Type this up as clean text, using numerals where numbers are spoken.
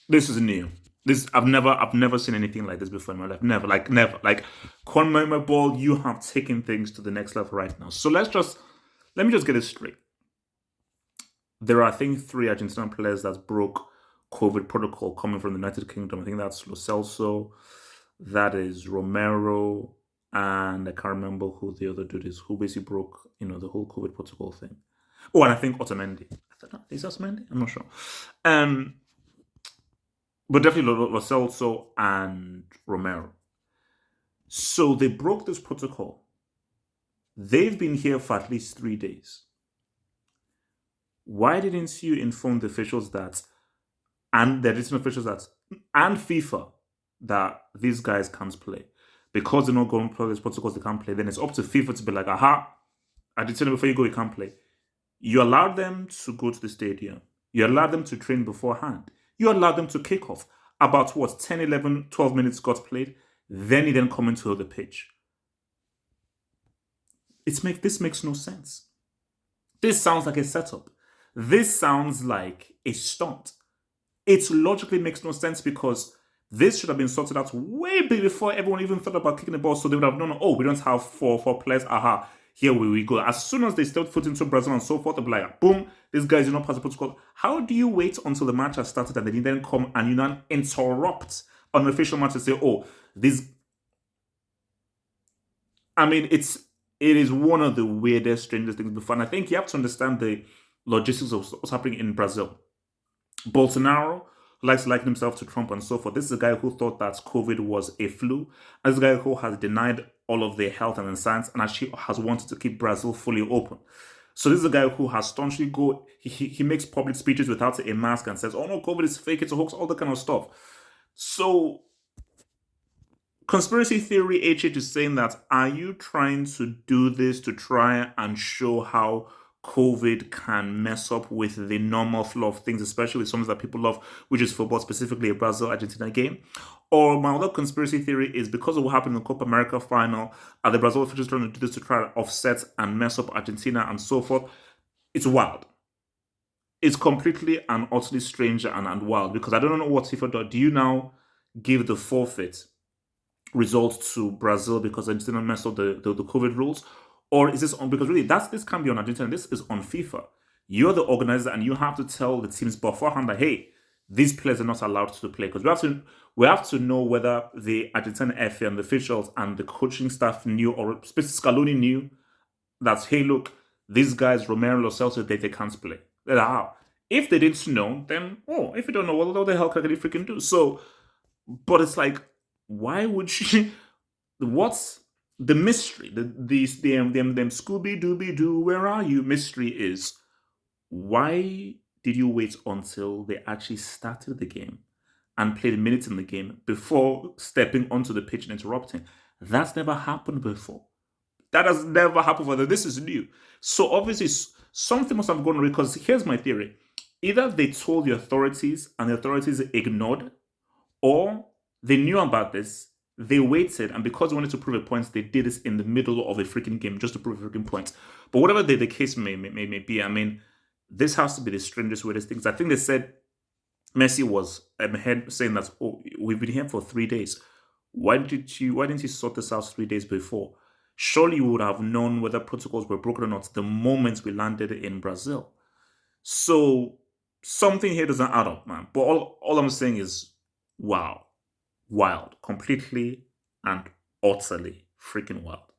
This is new. This I've never seen anything like this before in my life. Never, like never. Like Conmebol, you have taken things to the next level right now. So let me just get this straight. There are, I think, three Argentinian players that broke COVID protocol coming from the United Kingdom. I think that's Lo Celso, that is Romero, and I can't remember who the other dude is who basically broke, the whole COVID protocol thing. Oh, and I think Otamendi. I thought, is that Otamendi? I'm not sure. Um, but definitely Lo Celso and Romero. So they broke this protocol. They've been here for at least 3 days. Why didn't you inform the officials that, and the additional officials that, and FIFA, that these guys can't play? Because they're not going to play these protocols, they can't play. Then it's up to FIFA to be like, aha, I did tell you before you go, you can't play. You allowed them to go to the stadium. You allowed them to train beforehand. You allowed them to kick off. About what, 10, 11, 12 minutes got played. Then you then come into the pitch. This makes no sense. This sounds like a setup. This sounds like a stunt. It logically makes no sense because this should have been sorted out way before everyone even thought about kicking the ball. So they would have known, oh, we don't have four players. Aha, here we go. As soon as they stepped foot into Brazil and so forth, they'll be like, boom, these guys do not pass the protocol. How do you wait until the match has started and then you then come and you then interrupt an official match and say, oh, this? I mean, it is one of the weirdest, strangest things before. And I think you have to understand the logistics of what's happening in Brazil. Bolsonaro likes to liken himself to Trump and so forth. This is a guy who thought that COVID was a flu. This is a guy who has denied all of the health and the science and actually has wanted to keep Brazil fully open. So this is a guy who has staunchly he makes public speeches without a mask and says, oh no, COVID is fake, it's a hoax, all that kind of stuff. So conspiracy theory HH is saying that, are you trying to do this to try and show how COVID can mess up with the normal flow of things, especially with something that people love, which is football, specifically a Brazil Argentina game? Or my other conspiracy theory is because of what happened in the Copa America final, are the Brazil officials trying to do this to try to offset and mess up Argentina and so forth? It's wild. It's completely and utterly strange and wild because I don't know what FIFA does. Do you now give the forfeit result to Brazil because Argentina messed up the COVID rules? Or is this on, because really this can't be on Argentina, this is on FIFA. You're the organizer and you have to tell the teams beforehand that, hey, these players are not allowed to play. Because we have to know whether the Argentina FA and the officials and the coaching staff knew, or Scaloni knew that, hey, look, these guys, Romero, Lo Celso, they can't play. How? If they didn't know, then, if you don't know, what the hell can they freaking do? So, but it's like, why would she? What's the mystery? Them Scooby Dooby Doo, where are you? Mystery is, why did you wait until they actually started the game and played minutes in the game before stepping onto the pitch and interrupting? That's never happened before. That has never happened before. This is new. So obviously something must have gone wrong, because here's my theory. Either they told the authorities and the authorities ignored, or they knew about this, they waited, and because they wanted to prove a point, they did this in the middle of a freaking game just to prove a freaking point. But whatever the case may be, I mean, this has to be the strangest, weirdest things. I think they said Messi was ahead saying that, oh, we've been here for 3 days. Why didn't you sort this out 3 days before? Surely you would have known whether protocols were broken or not the moment we landed in Brazil. So something here doesn't add up, man. But all I'm saying is, wow. Wild. Completely and utterly freaking wild.